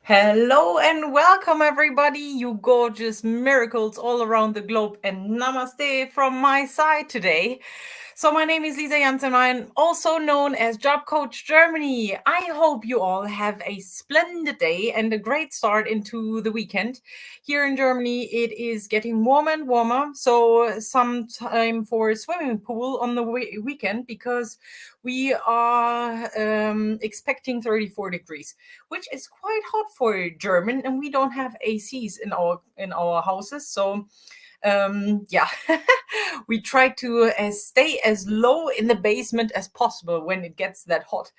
Hello and welcome, everybody, you gorgeous miracles all around the globe, and namaste from my side today. So, my name is Lisa Jansen. I'm also known as Job Coach Germany. I hope you all have a splendid day and a great start into the weekend. Here in Germany, it is getting warmer and warmer, so some time for a swimming pool on the weekend because we are expecting 34 degrees, which is quite hot for German, and we don't have ACs in our houses. So yeah, we try to stay as low in the basement as possible when it gets that hot.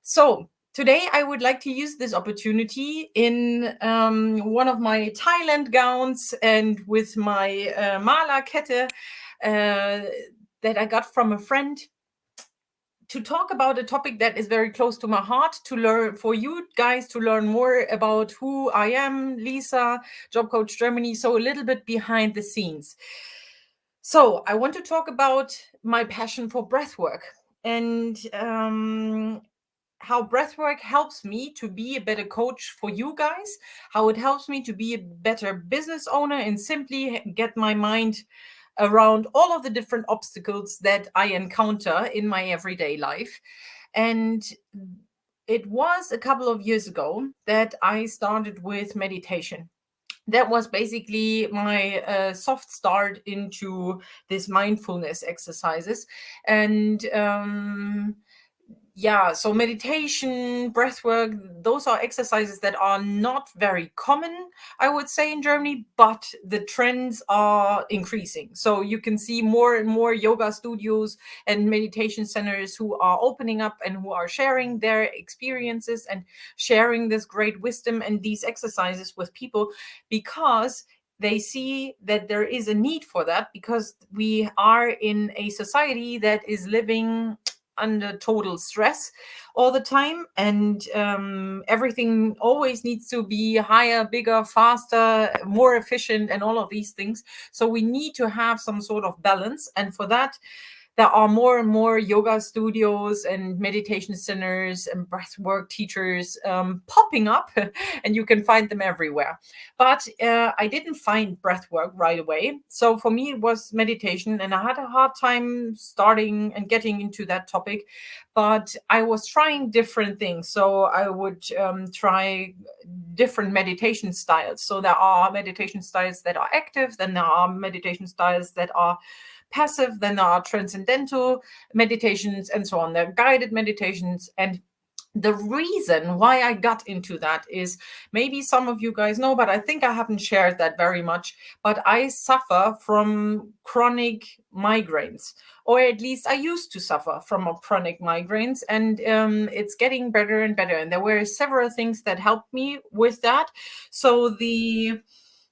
So today I would like to use this opportunity in one of my Thailand gowns and with my Malerkette that I got from a friend to talk about a topic that is very close to my heart, to learn for you guys to learn more about who I am, Lisa, Job Coach Germany. So a little bit behind the scenes. So I want to talk about my passion for breathwork and how breathwork helps me to be a better coach for you guys, how it helps me to be a better business owner and simply get my mind around all of the different obstacles that I encounter in my everyday life. And it was a couple of years ago that I started with meditation. That was basically my soft start into this mindfulness exercises. And yeah, so meditation, breath work, those are exercises that are not very common, I would say, in Germany, but the trends are increasing. So you can see more and more yoga studios and meditation centers who are opening up and who are sharing their experiences and sharing this great wisdom and these exercises with people, because they see that there is a need for that, because we are in a society that is living under total stress all the time, and everything always needs to be higher, bigger, faster, more efficient, and all of these things. So we need to have some sort of balance, and for that there are more and more yoga studios and meditation centers and breathwork teachers popping up, and you can find them everywhere. But I didn't find breathwork right away. So for me, it was meditation, and I had a hard time starting and getting into that topic. But I was trying different things. So I would try different meditation styles. So there are meditation styles that are active, then there are meditation styles that are passive, then there are transcendental meditations, and so on. There are guided meditations. And the reason why I got into that is, maybe some of you guys know, but I think I haven't shared that very much. But I suffer from chronic migraines, or at least I used to suffer from chronic migraines, and it's getting better and better. And there were several things that helped me with that. So the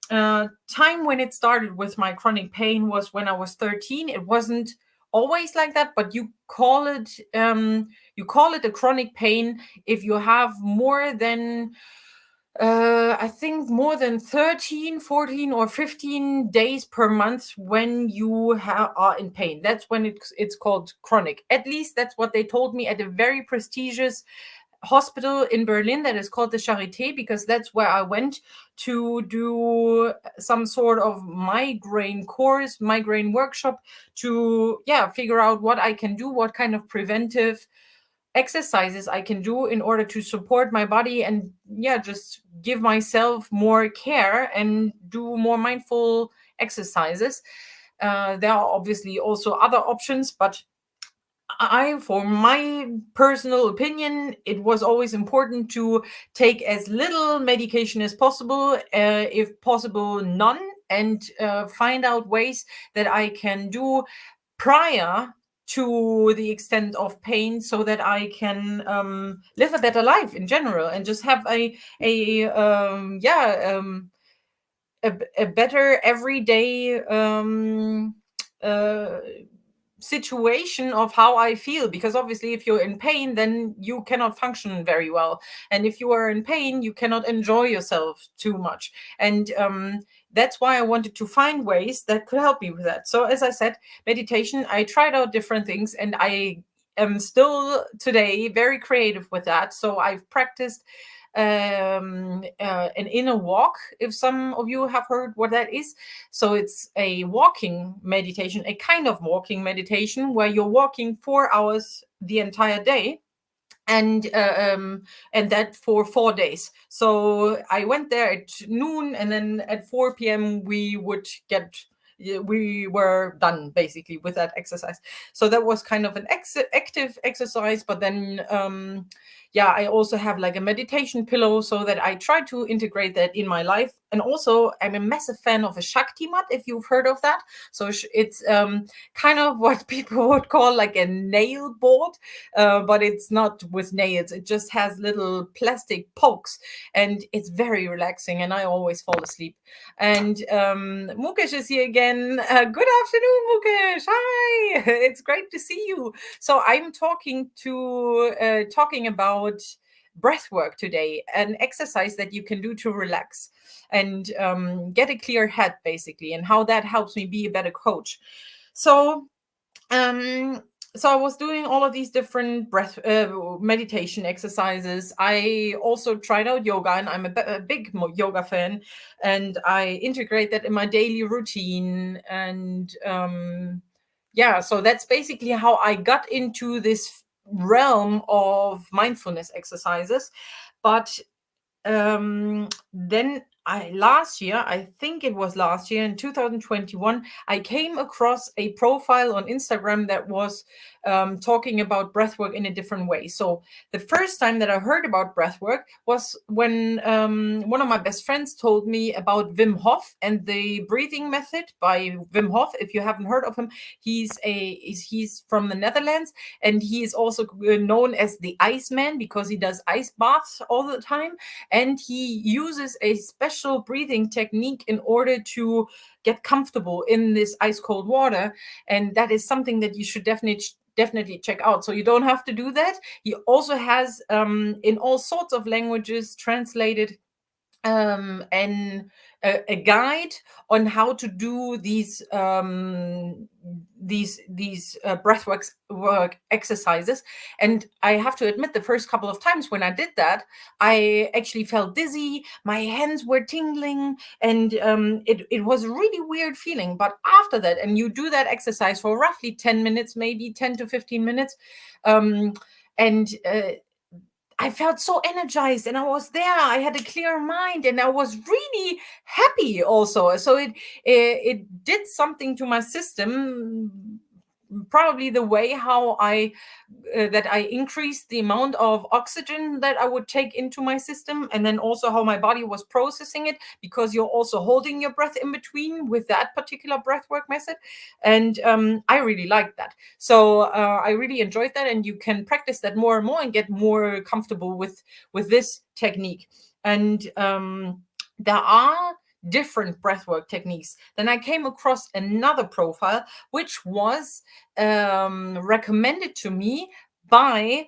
time when it started with my chronic pain was when I was 13. It wasn't always like that, but you call it a chronic pain if you have more than I think more than 13, 14, or 15 days per month when you are in pain. That's when it's called chronic. At least that's what they told me at a very prestigious hospital in Berlin that is called the Charité, because that's where I went to do some sort of migraine course, migraine workshop, to figure out what I can do, what kind of preventive exercises I can do in order to support my body, and just give myself more care and do more mindful exercises. There are obviously also other options, but for my personal opinion, it was always important to take as little medication as possible, if possible, none, and find out ways that I can do prior to the extent of pain, so that I can live a better life in general, and just have a better everyday uh, situation of how I feel. Because obviously, if you're in pain, then you cannot function very well, and if you are in pain, you cannot enjoy yourself too much. And that's why I wanted to find ways that could help me with that. So as I said, meditation, I tried out different things, and I am still today very creative with that. So I've practiced an inner walk, if some of you have heard what that is. So it's a walking meditation, a kind of walking meditation where you're walking 4 hours the entire day, and that for 4 days. So I went there at noon, and then at 4 p.m. we were done basically with that exercise. So that was kind of an active exercise. But then yeah, I also have like a meditation pillow, so that I try to integrate that in my life. And also I'm a massive fan of a Shakti mat, if you've heard of that. So it's kind of what people would call like a nail board, but it's not with nails. It just has little plastic pokes, and it's very relaxing, and I always fall asleep. And Mukesh is here again. Good afternoon, Mukesh. Hi, it's great to see you. So I'm talking about breath work today, an exercise that you can do to relax and get a clear head, basically, and how that helps me be a better coach. So um so I was doing all of these different breath meditation exercises. I also tried out yoga, and I'm a big yoga fan, and I integrate that in my daily routine. And yeah, so that's basically how I got into this realm of mindfulness exercises. But then last year, I think it was last year in 2021, I came across a profile on Instagram that was talking about breathwork in a different way. So the first time that I heard about breathwork was when one of my best friends told me about Wim Hof and the breathing method by Wim Hof. If you haven't heard of him, he's from the Netherlands, and he is also known as the Iceman because he does ice baths all the time, and he uses a special breathing technique in order to get comfortable in this ice cold water. And that is something that you should definitely check out. So you don't have to do that. He also has in all sorts of languages translated and a guide on how to do these breathwork work exercises. And I have to admit, the first couple of times when I did that, I actually felt dizzy, my hands were tingling, and it was a really weird feeling. But after that, and you do that exercise for roughly 10 minutes, maybe 10 to 15 minutes, and I felt so energized, and I was there. I had a clear mind, and I was really happy also. So it did something to my system, probably the way how I that I increased the amount of oxygen that I would take into my system, and then also how my body was processing it, because you're also holding your breath in between with that particular breathwork method. And I really liked that. So I really enjoyed that, and you can practice that more and more and get more comfortable with this technique. And there are different breathwork techniques. Then I came across another profile which was recommended to me by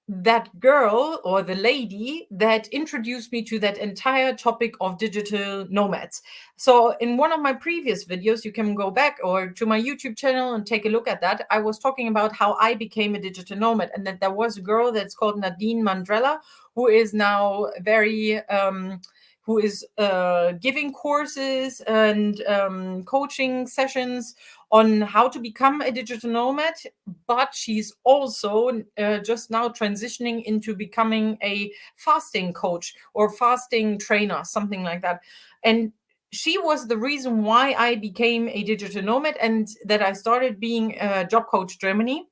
that girl, or the lady that introduced me to that entire topic of digital nomads. So in one of my previous videos, you can go back or to my YouTube channel and take a look at that. I was talking about how I became a digital nomad, and that there was a girl that's called Nadine Mandrella, who is now very who is giving courses and coaching sessions on how to become a digital nomad. But she's also just now transitioning into becoming a fasting coach or fasting trainer, something like that. And she was the reason why I became a digital nomad, and that I started being a Job Coach Germany.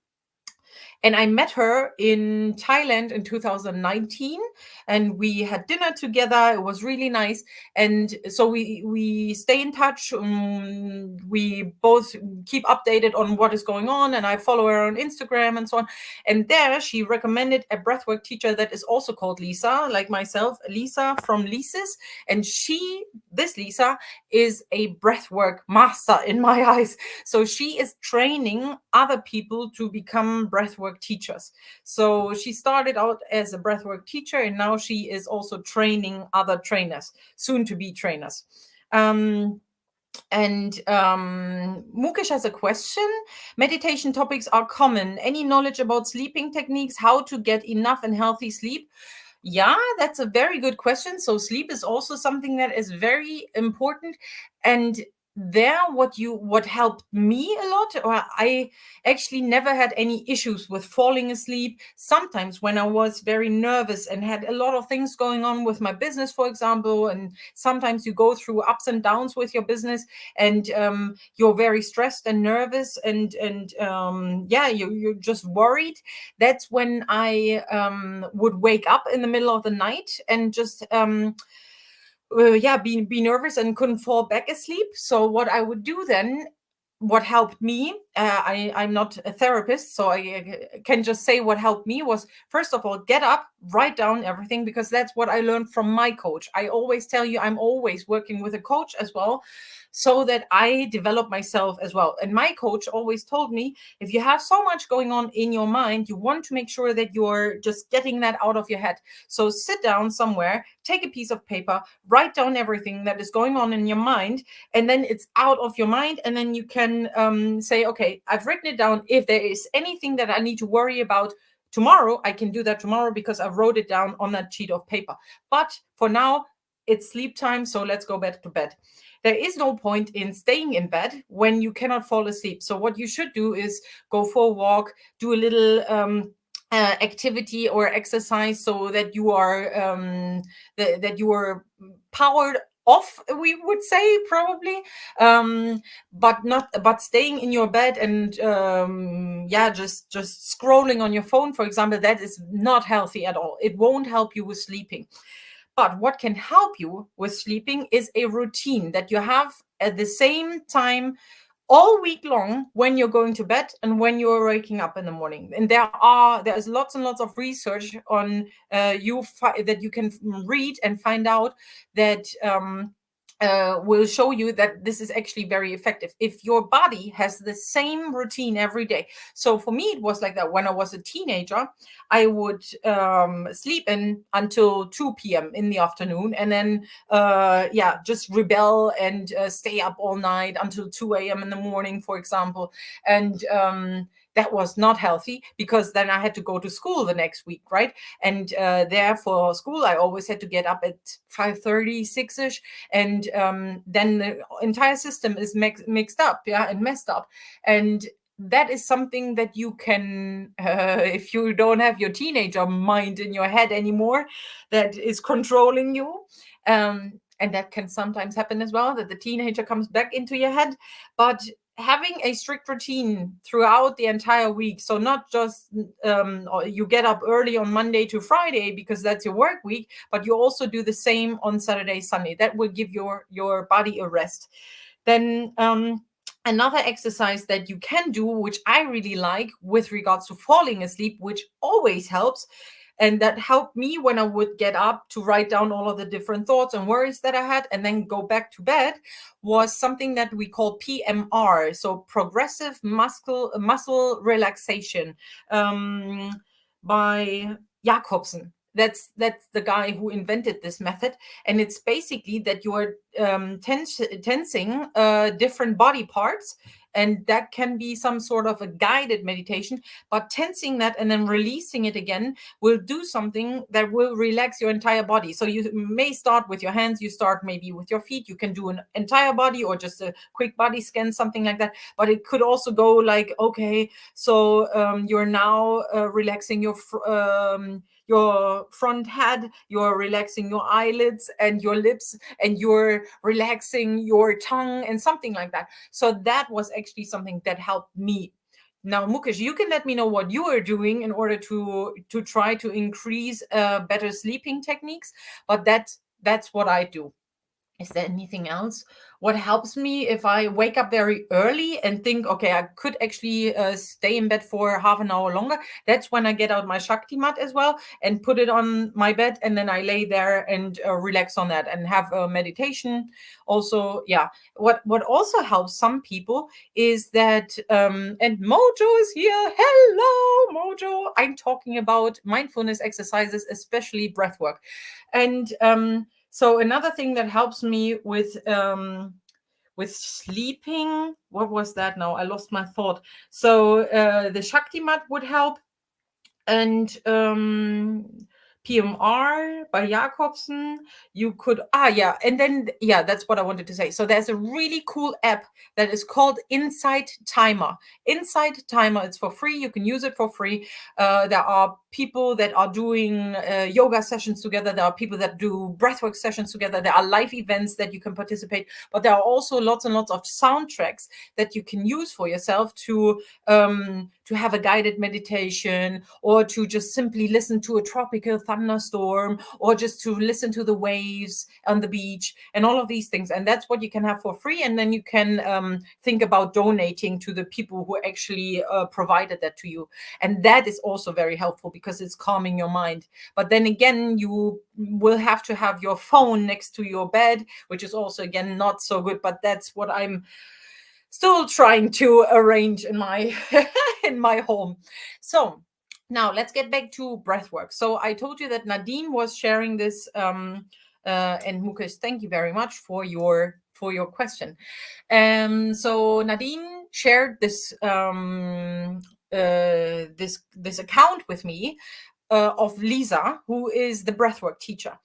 And I met her in Thailand in 2019, and we had dinner together. It was really nice. And so we stay in touch. We both keep updated on what is going on, and I follow her on Instagram and so on. And there she recommended a breathwork teacher that is also called Lisa, like myself, Lisa from Lisa's. And this Lisa is a breathwork master in my eyes. So she is training other people to become breathwork teachers. So she started out as a breathwork teacher, and now she is also training other trainers, soon to be trainers. And Mukesh has a question. Meditation topics are common. Any knowledge about sleeping techniques, how to get enough and healthy sleep? Yeah, that's a very good question. So sleep is also something that is very important. And there, what helped me a lot, or I actually never had any issues with falling asleep. Sometimes when I was very nervous and had a lot of things going on with my business, for example, and sometimes you go through ups and downs with your business, and you're very stressed and nervous, and yeah, you're just worried. That's when I would wake up in the middle of the night and just yeah, be nervous and couldn't fall back asleep. So what I would do then, what helped me, I'm not a therapist, so I can just say what helped me was, first of all, get up, write down everything, because that's what I learned from my coach. I always tell you, I'm always working with a coach as well, so that I develop myself as well. And my coach always told me, if you have so much going on in your mind, you want to make sure that you're just getting that out of your head. So sit down somewhere, take a piece of paper, write down everything that is going on in your mind, and then it's out of your mind. And then you can say, okay, I've written it down. If there is anything that I need to worry about tomorrow, I can do that tomorrow because I wrote it down on that sheet of paper. But for now, it's sleep time, so let's go back to bed. There is no point in staying in bed when you cannot fall asleep. So what you should do is go for a walk, do a little activity or exercise, so that you are that you are powered off, we would say, probably, but staying in your bed and yeah, just scrolling on your phone, for example, that is not healthy at all. It won't help you with sleeping. But what can help you with sleeping is a routine that you have at the same time all week long, when you're going to bed and when you're waking up in the morning. And there's lots and lots of research on that you can read and find out that will show you that this is actually very effective if your body has the same routine every day. So for me, it was like that. When I was a teenager, I would sleep in until 2 p.m. in the afternoon, and then yeah, just rebel and stay up all night until 2 a.m. in the morning, for example. And that was not healthy, because then I had to go to school the next week, right? And there, for school, I always had to get up at 5:30, 6ish, and then the entire system is mixed up, yeah, and messed up. And that is something that you can, if you don't have your teenager mind in your head anymore, that is controlling you. And that can sometimes happen as well, that the teenager comes back into your head. But having a strict routine throughout the entire week, so not just you get up early on Monday to Friday because that's your work week, but you also do the same on Saturday, Sunday. That will give your body a rest. Then another exercise that you can do, which I really like with regards to falling asleep, which always helps, and that helped me when I would get up to write down all of the different thoughts and worries that I had and then go back to bed, was something that we call PMR, so progressive muscle relaxation, by Jakobsen. That's the guy who invented this method. And it's basically that you are tensing different body parts, and that can be some sort of a guided meditation, but tensing that and then releasing it again will do something that will relax your entire body. So you may start with your hands, you start maybe with your feet, you can do an entire body or just a quick body scan, something like that. But it could also go like, okay, so you're now relaxing your front head, you're relaxing your eyelids and your lips, and you're relaxing your tongue and something like that. So that was actually something that helped me. Now, Mukesh, you can let me know what you are doing in order to try to increase better sleeping techniques, but that's what I do. Is there anything else? What helps me if I wake up very early and think, okay, I could actually stay in bed for half an hour longer? That's when I get out my Shakti mat as well and put it on my bed, and then I lay there and relax on that and have a meditation. Also, yeah. What also helps some people is that, and Mojo is here. Hello, Mojo. I'm talking about mindfulness exercises, especially breath work, and so another thing that helps me with with sleeping. What was that now? I lost my thought. So the Shakti mat would help, and PMR by Jacobsen. You could, and then, that's what I wanted to say. So there's a really cool app that is called Insight Timer. Insight Timer, it's for free. You can use it for free. There are people that are doing yoga sessions together. There are people that do breathwork sessions together. There are live events that you can participate, but there are also lots and lots of soundtracks that you can use for yourself to have a guided meditation, or to just simply listen to a tropical thunderstorm, or just to listen to the waves on the beach, and all of these things. And that's what you can have for free. And then you can think about donating to the people who actually provided that to you. And that is also very helpful because it's calming your mind. But then again, you will have to have your phone next to your bed, which is also, again, not so good. But that's what I'm still trying to arrange in my in my home. So now let's get back to breathwork. So I told you that Nadine was sharing this, and Mukesh, thank you very much for your question. So Nadine shared this this account with me of Lisa, who is the breathwork teacher.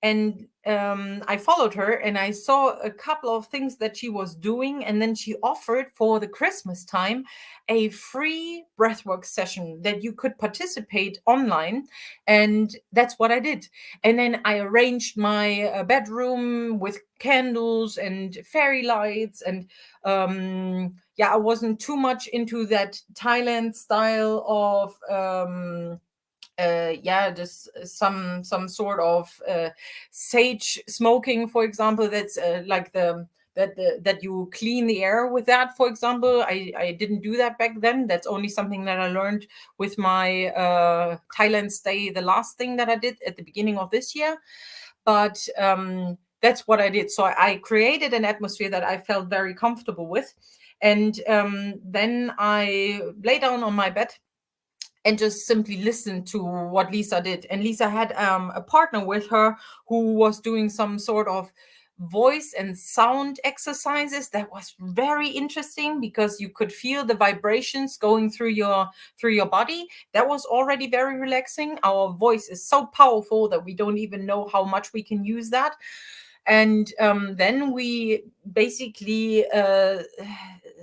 And I followed her, and I saw a couple of things that she was doing. And then she offered for the Christmas time a free breathwork session that you could participate online. And that's what I did. And then I arranged my bedroom with candles and fairy lights. And I wasn't too much into that Thailand style of just some sort of sage smoking, for example. That's like that you clean the air with that, for example. I didn't do that back then. That's only something that I learned with my Thailand stay, the last thing that I did at the beginning of this year. But that's what I did. So I created an atmosphere that I felt very comfortable with. And then I lay down on my bed and just simply listen to what Lisa did. And Lisa had a partner with her who was doing some sort of voice and sound exercises. That was very interesting because you could feel the vibrations going through your body. That was already very relaxing. Our voice is so powerful that we don't even know how much we can use that. And then we basically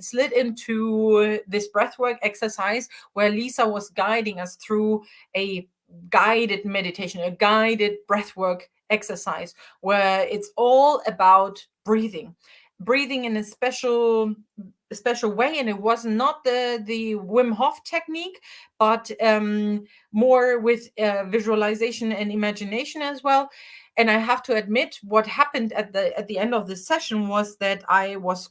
slid into this breathwork exercise where Lisa was guiding us through a guided meditation, a guided breathwork exercise, where it's all about breathing in a special way. And it was not the Wim Hof technique, but more with visualization and imagination as well. And I have to admit, what happened at the end of the session was that I was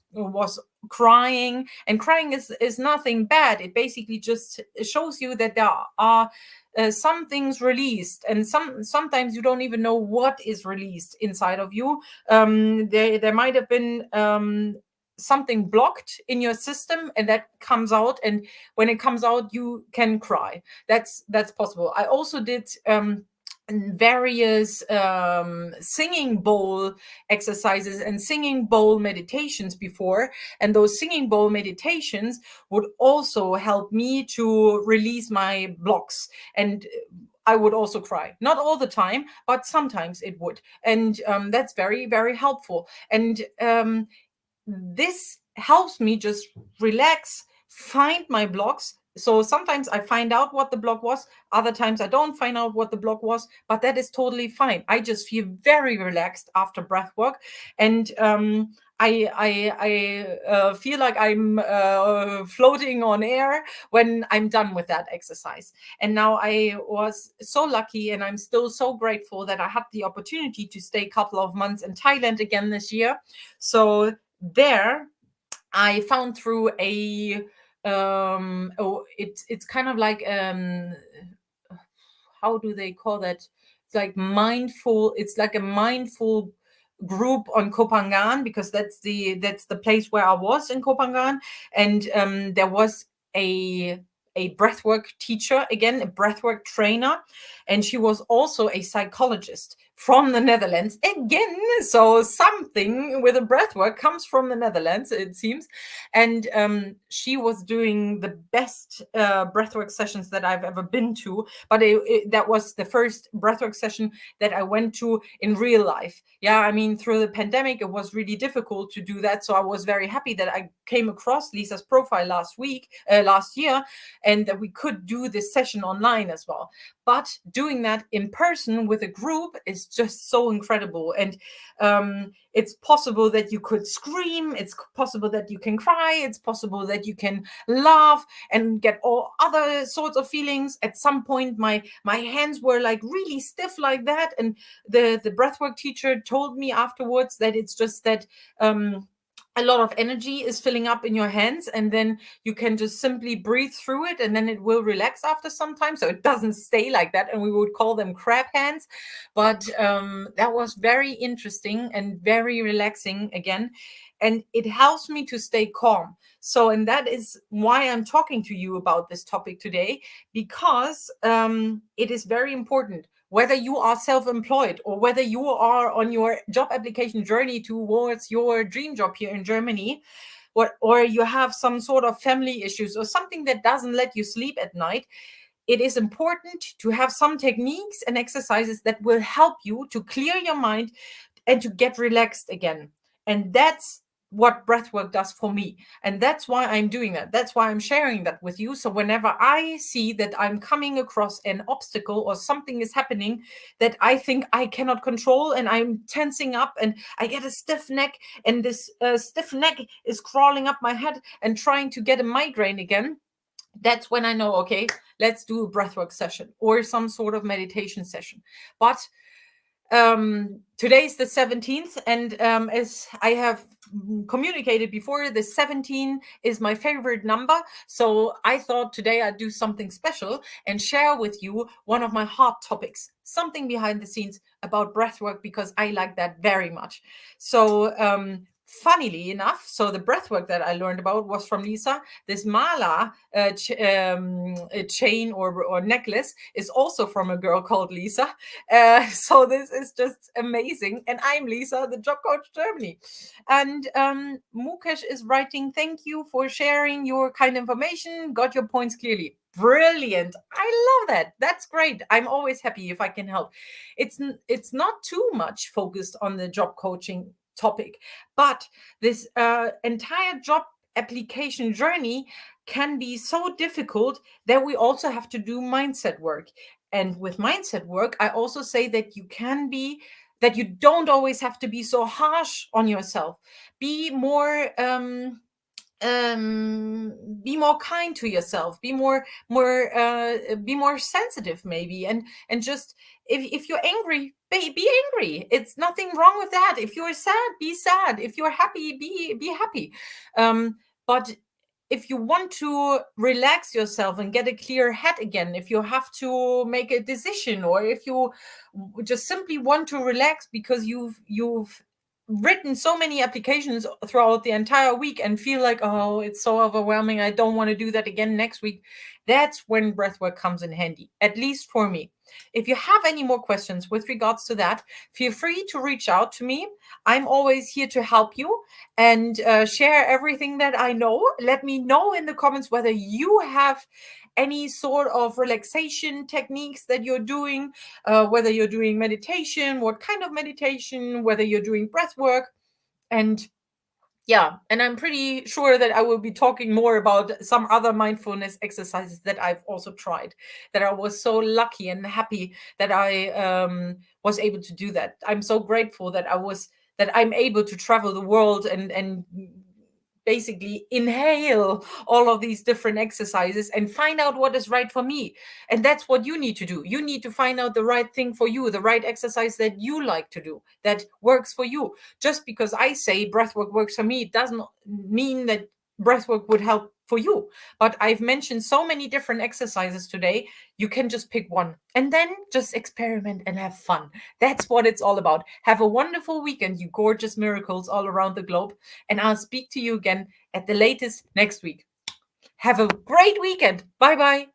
crying. And crying is nothing bad. It basically just shows you that there are some things released, and sometimes you don't even know what is released inside of you. There might have been something blocked in your system, and that comes out. And when it comes out, you can cry. That's possible. I also did various singing bowl exercises and singing bowl meditations before. And those singing bowl meditations would also help me to release my blocks. And I would also cry, not all the time, but sometimes it would. And that's very, very helpful. And this helps me just relax, find my blocks. So sometimes I find out what the block was, other times I don't find out what the block was, but that is totally fine. I just feel very relaxed after breath work. And I feel like I'm floating on air when I'm done with that exercise. And now I was so lucky, and I'm still so grateful that I had the opportunity to stay a couple of months in Thailand again this year. So there I found through it's kind of like how do they call that? It's like mindful. It's like a mindful group on Kopangan, because that's the place where I was in Kopangan. And there was a breathwork teacher, again a breathwork trainer, and she was also a psychologist from the Netherlands again. So something with a breathwork comes from the Netherlands, it seems. And she was doing the best breathwork sessions that I've ever been to. But that was the first breathwork session that I went to in real life. Yeah, I mean, through the pandemic, it was really difficult to do that. So I was very happy that I came across Lisa's profile last year, and that we could do this session online as well. But doing that in person with a group is just so incredible. And it's possible that you could scream, it's possible that you can cry, it's possible that you can laugh and get all other sorts of feelings. At some point, my hands were like really stiff like that, and the breathwork teacher told me afterwards that it's just that a lot of energy is filling up in your hands, and then you can just simply breathe through it, and then it will relax after some time, so it doesn't stay like that, and we would call them crab hands. But that was very interesting and very relaxing again, and it helps me to stay calm. So, and that is why I'm talking to you about this topic today, because it is very important. Whether you are self-employed or whether you are on your job application journey towards your dream job here in Germany, or you have some sort of family issues or something that doesn't let you sleep at night, it is important to have some techniques and exercises that will help you to clear your mind and to get relaxed again. And that's what breathwork does for me. And that's why I'm doing that. That's why I'm sharing that with you. So whenever I see that I'm coming across an obstacle or something is happening that I think I cannot control, and I'm tensing up and I get a stiff neck, and this stiff neck is crawling up my head and trying to get a migraine again, that's when I know, okay, let's do a breathwork session or some sort of meditation session. But today's the 17th, and as I have communicated before, the 17 is my favorite number. So I thought today I'd do something special and share with you one of my hot topics, something behind the scenes about breathwork, because I like that very much. So funnily enough, so the breathwork that I learned about was from Lisa. This mala chain or necklace is also from a girl called Lisa. So this is just amazing. And I'm Lisa, the Job Coach Germany. And Mukesh is writing, thank you for sharing your kind information. Got your points clearly. Brilliant. I love that. That's great. I'm always happy if I can help. It's not too much focused on the job coaching topic, but this entire job application journey can be so difficult that we also have to do mindset work. And with mindset work, I also say that you don't always have to be so harsh on yourself. Be more be more kind to yourself, be more sensitive maybe, and just, if you're angry, be angry. It's nothing wrong with that. If you're sad, be sad. If you're happy, be happy. But if you want to relax yourself and get a clear head again, if you have to make a decision, or if you just simply want to relax because you've written so many applications throughout the entire week and feel like, oh, it's so overwhelming, I don't want to do that again next week, that's when breathwork comes in handy, at least for me. If you have any more questions with regards to that, feel free to reach out to me. I'm always here to help you and share everything that I know. Let me know in the comments whether you have any sort of relaxation techniques that you're doing, whether you're doing meditation, what kind of meditation, whether you're doing breath work. And yeah, and I'm pretty sure that I will be talking more about some other mindfulness exercises that I've also tried, that I was so lucky and happy that I was able to do that. I'm so grateful that I'm able to travel the world and basically inhale all of these different exercises and find out what is right for me. And that's what you need to do. You need to find out the right thing for you, the right exercise that you like to do, that works for you. Just because I say breathwork works for me, it doesn't mean that breathwork would help for you. But I've mentioned so many different exercises today. You can just pick one and then just experiment and have fun. That's what it's all about. Have a wonderful weekend, you gorgeous miracles all around the globe. And I'll speak to you again at the latest next week. Have a great weekend. Bye bye.